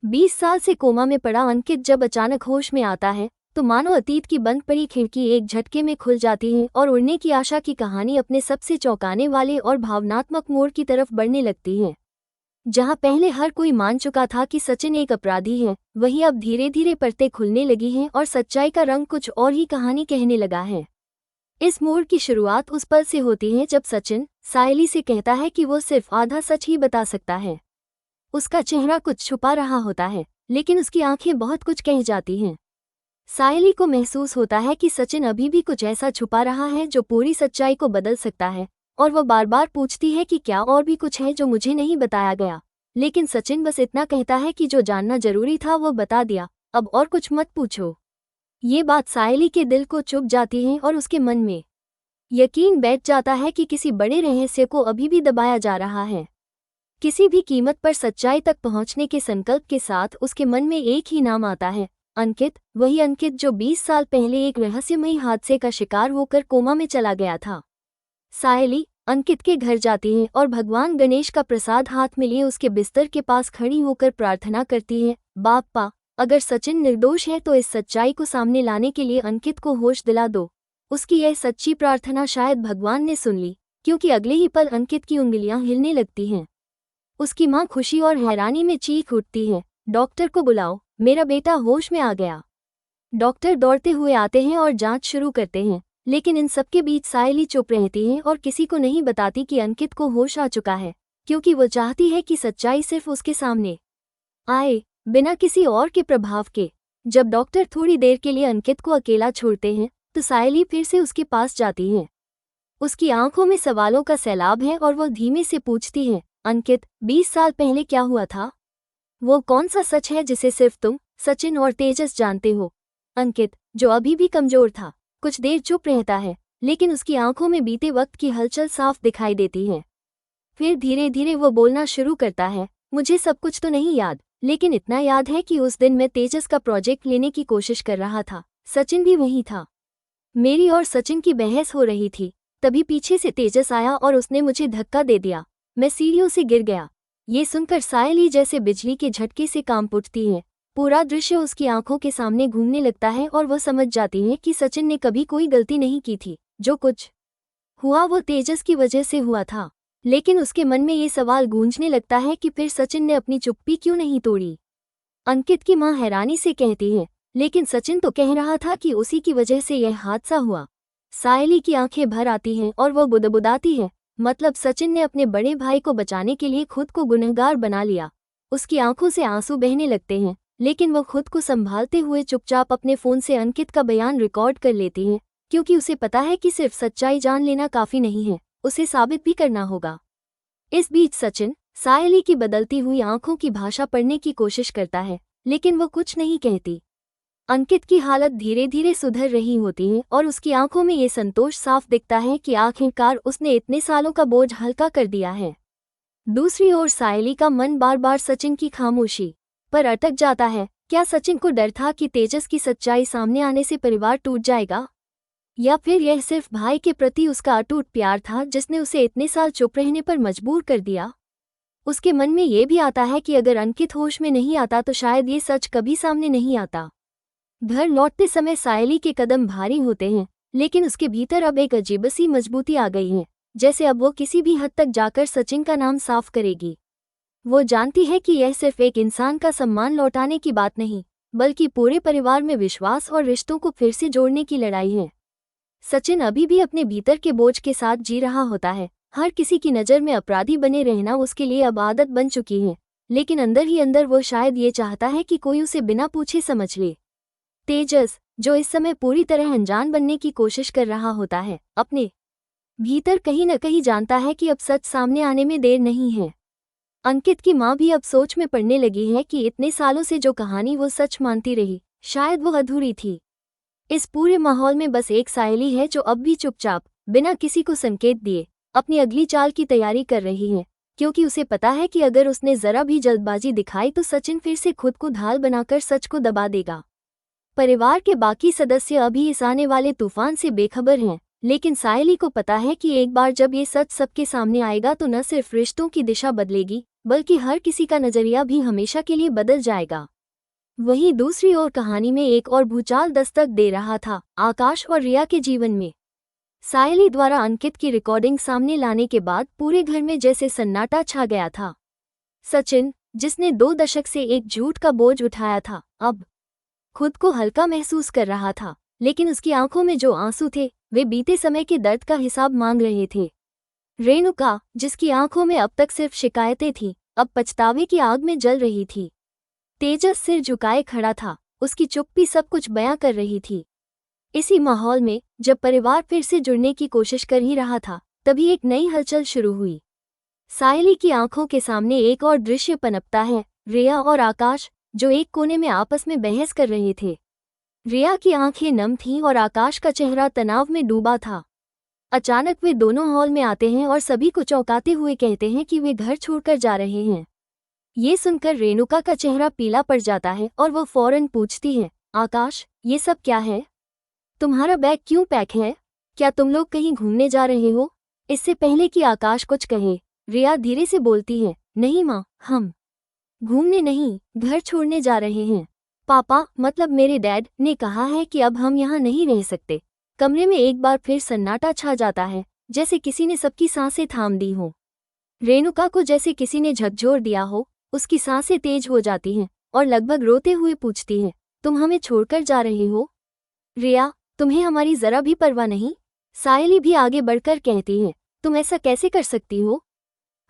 20 साल से कोमा में पड़ा अंकित जब अचानक होश में आता है तो मानो अतीत की बंद पड़ी खिड़की एक झटके में खुल जाती है और उड़ने की आशा की कहानी अपने सबसे चौंकाने वाले और भावनात्मक मोड़ की तरफ बढ़ने लगती है। जहां पहले हर कोई मान चुका था कि सचिन एक अपराधी है, वहीं अब धीरे धीरे परतें खुलने लगी हैं और सच्चाई का रंग कुछ और ही कहानी कहने लगा है। इस मोड़ की शुरुआत उस पल से होती है जब सचिन सायली से कहता है कि वो सिर्फ आधा सच ही बता सकता है। उसका चेहरा कुछ छुपा रहा होता है, लेकिन उसकी आंखें बहुत कुछ कह जाती हैं। सायली को महसूस होता है कि सचिन अभी भी कुछ ऐसा छुपा रहा है जो पूरी सच्चाई को बदल सकता है, और वो बार बार पूछती है कि क्या और भी कुछ है जो मुझे नहीं बताया गया। लेकिन सचिन बस इतना कहता है कि जो जानना जरूरी था वो बता दिया, अब और कुछ मत पूछो। ये बात सायली के दिल को चुभ जाती है और उसके मन में यकीन बैठ जाता है कि किसी बड़े रहस्य को अभी भी दबाया जा रहा है। किसी भी कीमत पर सच्चाई तक पहुंचने के संकल्प के साथ उसके मन में एक ही नाम आता है, अंकित। वही अंकित जो 20 साल पहले एक रहस्यमयी हादसे का शिकार होकर कोमा में चला गया था। सायली अंकित के घर जाती है और भगवान गणेश का प्रसाद हाथ में लिए उसके बिस्तर के पास खड़ी होकर प्रार्थना करती है, बाप्पा, अगर सचिन निर्दोष है तो इस सच्चाई को सामने लाने के लिए अंकित को होश दिला दो। उसकी यह सच्ची प्रार्थना शायद भगवान ने सुन ली, क्योंकि अगले ही पल अंकित की उंगलियां हिलने लगती हैं। उसकी मां खुशी और हैरानी में चीख उठती है, डॉक्टर को बुलाओ, मेरा बेटा होश में आ गया। डॉक्टर दौड़ते हुए आते हैं और जांच शुरू करते हैं, लेकिन इन सबके बीच सायली चुप रहती है और किसी को नहीं बताती कि अंकित को होश आ चुका है, क्योंकि वो चाहती है कि सच्चाई सिर्फ उसके सामने आए, बिना किसी और के प्रभाव के। जब डॉक्टर थोड़ी देर के लिए अंकित को अकेला छोड़ते हैं तो सायली फिर से उसके पास जाती है। उसकी आंखों में सवालों का सैलाब है और वो धीमे से पूछती है, अंकित, 20 साल पहले क्या हुआ था? वो कौन सा सच है जिसे सिर्फ तुम, सचिन और तेजस जानते हो? अंकित, जो अभी भी कमजोर था, कुछ देर चुप रहता है, लेकिन उसकी आंखों में बीते वक्त की हलचल साफ दिखाई देती है। फिर धीरे धीरे वो बोलना शुरू करता है, मुझे सब कुछ तो नहीं याद, लेकिन इतना याद है कि उस दिन मैं तेजस का प्रोजेक्ट लेने की कोशिश कर रहा था। सचिन भी वहीं था। मेरी और सचिन की बहस हो रही थी, तभी पीछे से तेजस आया और उसने मुझे धक्का दे दिया। मैं सीढ़ियों से गिर गया। ये सुनकर सायली जैसे बिजली के झटके से कांप उठती है। पूरा दृश्य उसकी आंखों के सामने घूमने लगता है और वो समझ जाती है कि सचिन ने कभी कोई गलती नहीं की थी। जो कुछ हुआ वो तेजस की वजह से हुआ था। लेकिन उसके मन में ये सवाल गूंजने लगता है कि फिर सचिन ने अपनी चुप्पी क्यों नहीं तोड़ी। अंकित की मां हैरानी से कहती है, लेकिन सचिन तो कह रहा था कि उसी की वजह से यह हादसा हुआ। सायली की आंखें भर आती हैं और वो बुदबुदाती है, मतलब सचिन ने अपने बड़े भाई को बचाने के लिए खुद को गुनहगार बना लिया। उसकी आंखों से आंसू बहने लगते हैं, लेकिन वो खुद को संभालते हुए चुपचाप अपने फोन से अंकित का बयान रिकॉर्ड कर लेती है, क्योंकि उसे पता है कि सिर्फ सच्चाई जान लेना काफी नहीं है, उसे साबित भी करना होगा। इस बीच सचिन सायली की बदलती हुई आंखों की भाषा पढ़ने की कोशिश करता है, लेकिन वो कुछ नहीं कहती। अंकित की हालत धीरे धीरे सुधर रही होती है और उसकी आंखों में ये संतोष साफ दिखता है कि आखिरकार उसने इतने सालों का बोझ हल्का कर दिया है। दूसरी ओर सायली का मन बार बार सचिन की खामोशी पर अटक जाता है। क्या सचिन को डर था कि तेजस की सच्चाई सामने आने से परिवार टूट जाएगा, या फिर यह सिर्फ भाई के प्रति उसका अटूट प्यार था जिसने उसे इतने साल चुप रहने पर मजबूर कर दिया। उसके मन में ये भी आता है कि अगर अंकित होश में नहीं आता तो शायद ये सच कभी सामने नहीं आता। घर लौटते समय सायली के कदम भारी होते हैं, लेकिन उसके भीतर अब एक अजीब सी मजबूती आ गई है, जैसे अब वो किसी भी हद तक जाकर सचिन का नाम साफ करेगी। वो जानती है कि यह सिर्फ एक इंसान का सम्मान लौटाने की बात नहीं, बल्कि पूरे परिवार में विश्वास और रिश्तों को फिर से जोड़ने की लड़ाई है। सचिन अभी भी अपने भीतर के बोझ के साथ जी रहा होता है। हर किसी की नज़र में अपराधी बने रहना उसके लिए अब आदत बन चुकी है, लेकिन अंदर ही अंदर वो शायद ये चाहता है कि कोई उसे बिना पूछे समझ ले। तेजस, जो इस समय पूरी तरह अनजान बनने की कोशिश कर रहा होता है, अपने भीतर कहीं न कहीं जानता है कि अब सच सामने आने में देर नहीं है। अंकित की मां भी अब सोच में पड़ने लगी है कि इतने सालों से जो कहानी वो सच मानती रही, शायद वो अधूरी थी। इस पूरे माहौल में बस एक सायली है जो अब भी चुपचाप, बिना किसी को संकेत दिए, अपनी अगली चाल की तैयारी कर रही है, क्योंकि उसे पता है कि अगर उसने जरा भी जल्दबाजी दिखाई तो सचिन फिर से खुद को ढाल बनाकर सच को दबा देगा। परिवार के बाकी सदस्य अभी इस आने वाले तूफान से बेखबर हैं, लेकिन सायली को पता है कि एक बार जब ये सच सबके सामने आएगा तो न सिर्फ रिश्तों की दिशा बदलेगी, बल्कि हर किसी का नजरिया भी हमेशा के लिए बदल जाएगा। वहीं दूसरी ओर कहानी में एक और भूचाल दस्तक दे रहा था, आकाश और रिया के जीवन में। सायली द्वारा अंकित की रिकॉर्डिंग सामने लाने के बाद पूरे घर में जैसे सन्नाटा छा गया था। सचिन, जिसने 2 दशक से एक झूठ का बोझ उठाया था, अब खुद को हल्का महसूस कर रहा था, लेकिन उसकी आंखों में जो आंसू थे वे बीते समय के दर्द का हिसाब मांग रहे थे। रेणुका, जिसकी आंखों में अब तक सिर्फ शिकायतें थीं, अब पछतावे की आग में जल रही थी। तेजस सिर झुकाए खड़ा था, उसकी चुप्पी सब कुछ बयां कर रही थी। इसी माहौल में जब परिवार फिर से जुड़ने की कोशिश कर ही रहा था, तभी एक नई हलचल शुरू हुई। सायली की आंखों के सामने एक और दृश्य पनपता है, रिया और आकाश जो एक कोने में आपस में बहस कर रहे थे। रिया की आंखें नम थीं और आकाश का चेहरा तनाव में डूबा था। अचानक वे दोनों हॉल में आते हैं और सभी को चौंकाते हुए कहते हैं कि वे घर छोड़कर जा रहे हैं। ये सुनकर रेणुका का चेहरा पीला पड़ जाता है और वो फौरन पूछती है, आकाश, ये सब क्या है? तुम्हारा बैग क्यों पैक है? क्या तुम लोग कहीं घूमने जा रहे हो? इससे पहले कि आकाश कुछ कहे, रिया धीरे से बोलती है, नहीं माँ, हम घूमने नहीं, घर छोड़ने जा रहे हैं। पापा, मतलब मेरे डैड ने कहा है कि अब हम यहाँ नहीं रह सकते। कमरे में एक बार फिर सन्नाटा छा जाता है, जैसे किसी ने सबकी सांसें थाम दी हो। रेणुका को जैसे किसी ने झकझोर दिया हो, उसकी सांसें तेज हो जाती हैं और लगभग रोते हुए पूछती है, तुम हमें छोड़कर जा रहे हो? रिया, तुम्हें हमारी जरा भी परवाह नहीं? सायली भी आगे बढ़कर कहती है, तुम ऐसा कैसे कर सकती हो?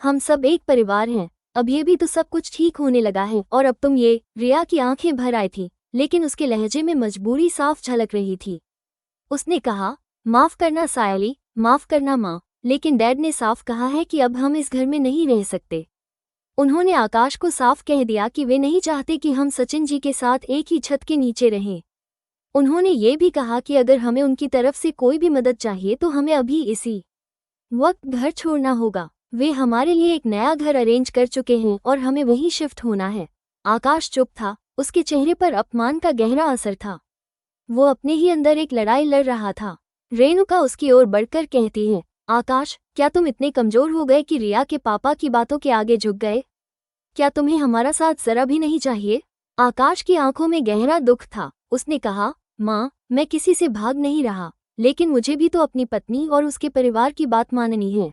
हम सब एक परिवार हैं, अब ये भी तो सब कुछ ठीक होने लगा है और अब तुम ये। रिया की आंखें भर आई थी, लेकिन उसके लहजे में मजबूरी साफ झलक रही थी। उसने कहा, माफ करना सायली, माफ करना माँ, लेकिन डैड ने साफ कहा है कि अब हम इस घर में नहीं रह सकते। उन्होंने आकाश को साफ कह दिया कि वे नहीं चाहते कि हम सचिन जी के साथ एक ही छत के नीचे रहें। उन्होंने ये भी कहा कि अगर हमें उनकी तरफ से कोई भी मदद चाहिए तो हमें अभी इसी वक्त घर छोड़ना होगा। वे हमारे लिए एक नया घर अरेंज कर चुके हैं और हमें वहीं शिफ्ट होना है। आकाश चुप था, उसके चेहरे पर अपमान का गहरा असर था। वो अपने ही अंदर एक लड़ाई लड़ रहा था। रेणुका उसकी ओर बढ़कर कहती है, आकाश, क्या तुम इतने कमजोर हो गए कि रिया के पापा की बातों के आगे झुक गए? क्या तुम्हें हमारा साथ जरा भी नहीं चाहिए? आकाश की आंखों में गहरा दुख था। उसने कहा, माँ, मैं किसी से भाग नहीं रहा, लेकिन मुझे भी तो अपनी पत्नी और उसके परिवार की बात माननी है।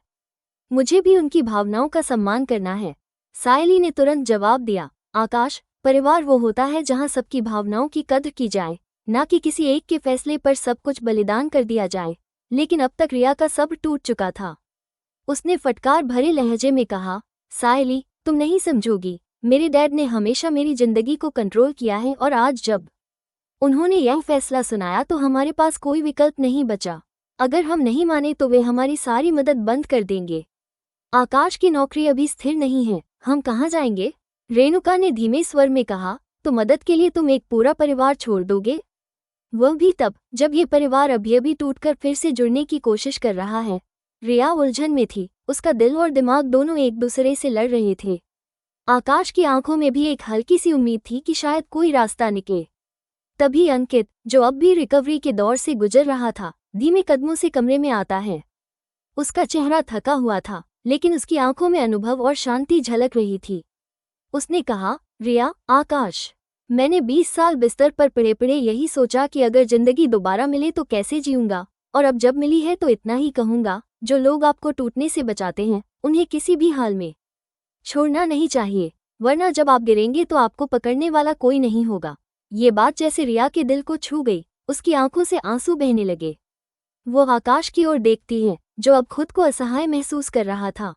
मुझे भी उनकी भावनाओं का सम्मान करना है। सायली ने तुरंत जवाब दिया, आकाश, परिवार वो होता है जहाँ सबकी भावनाओं की कद्र की जाए, ना कि किसी एक के फैसले पर सब कुछ बलिदान कर दिया जाए। लेकिन अब तक रिया का सब्र टूट चुका था। उसने फटकार भरे लहजे में कहा, सायली, तुम नहीं समझोगी। मेरे डैड ने हमेशा मेरी जिंदगी को कंट्रोल किया है और आज जब उन्होंने यह फैसला सुनाया तो हमारे पास कोई विकल्प नहीं बचा। अगर हम नहीं माने तो वे हमारी सारी मदद बंद कर देंगे। आकाश की नौकरी अभी स्थिर नहीं है, हम कहाँ जाएंगे? रेणुका ने धीमे स्वर में कहा, तो मदद के लिए तुम एक पूरा परिवार छोड़ दोगे? वह भी तब जब ये परिवार अभी टूटकर फिर से जुड़ने की कोशिश कर रहा है। रिया उलझन में थी, उसका दिल और दिमाग दोनों एक दूसरे से लड़ रहे थे। आकाश की आंखों में भी एक हल्की सी उम्मीद थी कि शायद कोई रास्ता निकले। तभी अंकित, जो अब भी रिकवरी के दौर से गुजर रहा था, धीमे कदमों से कमरे में आता है। उसका चेहरा थका हुआ था, लेकिन उसकी आंखों में अनुभव और शांति झलक रही थी। उसने कहा, रिया, आकाश, मैंने 20 साल बिस्तर पर पड़े पड़े यही सोचा कि अगर जिंदगी दोबारा मिले तो कैसे जीऊंगा, और अब जब मिली है तो इतना ही कहूंगा, जो लोग आपको टूटने से बचाते हैं उन्हें किसी भी हाल में छोड़ना नहीं चाहिए, वरना जब आप गिरेंगे तो आपको पकड़ने वाला कोई नहीं होगा। ये बात जैसे रिया के दिल को छू गई, उसकी आंखों से आंसू बहने लगे। वो आकाश की ओर देखती है, जो अब खुद को असहाय महसूस कर रहा था।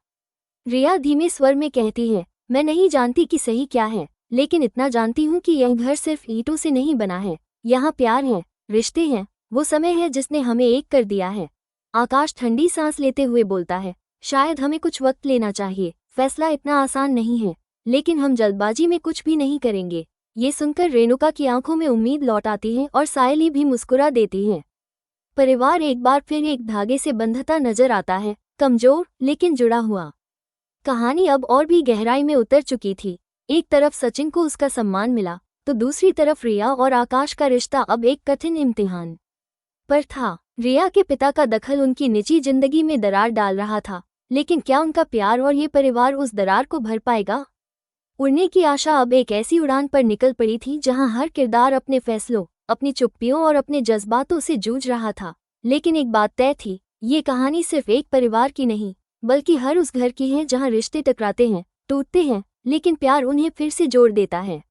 रिया धीमे स्वर में कहती है, मैं नहीं जानती कि सही क्या है, लेकिन इतना जानती हूँ कि यह घर सिर्फ ईंटों से नहीं बना है। यहाँ प्यार है, रिश्ते हैं, वो समय है जिसने हमें एक कर दिया है। आकाश ठंडी सांस लेते हुए बोलता है, शायद हमें कुछ वक्त लेना चाहिए, फैसला इतना आसान नहीं है, लेकिन हम जल्दबाजी में कुछ भी नहीं करेंगे। ये सुनकर रेणुका की आंखों में उम्मीद लौट आती है और सायली भी मुस्कुरा देती है। परिवार एक बार फिर एक धागे से बंधता नजर आता है, कमजोर लेकिन जुड़ा हुआ। कहानी अब और भी गहराई में उतर चुकी थी। एक तरफ सचिन को उसका सम्मान मिला, तो दूसरी तरफ रिया और आकाश का रिश्ता अब एक कठिन इम्तिहान पर था। रिया के पिता का दखल उनकी निजी जिंदगी में दरार डाल रहा था, लेकिन क्या उनका प्यार और ये परिवार उस दरार को भर पाएगा? उड़ने की आशा अब एक ऐसी उड़ान पर निकल पड़ी थी जहां हर किरदार अपने फैसलों, अपनी चुप्पियों और अपने जज्बातों से जूझ रहा था। लेकिन एक बात तय थी, ये कहानी सिर्फ एक परिवार की नहीं, बल्कि हर उस घर की है जहां रिश्ते टकराते हैं, टूटते हैं, लेकिन प्यार उन्हें फिर से जोड़ देता है।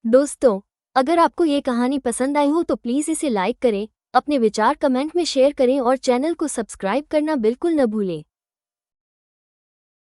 दोस्तों, अगर आपको ये कहानी पसंद आई हो तो प्लीज़ इसे लाइक करें, अपने विचार कमेंट में शेयर करें और चैनल को सब्सक्राइब करना बिल्कुल न भूलें।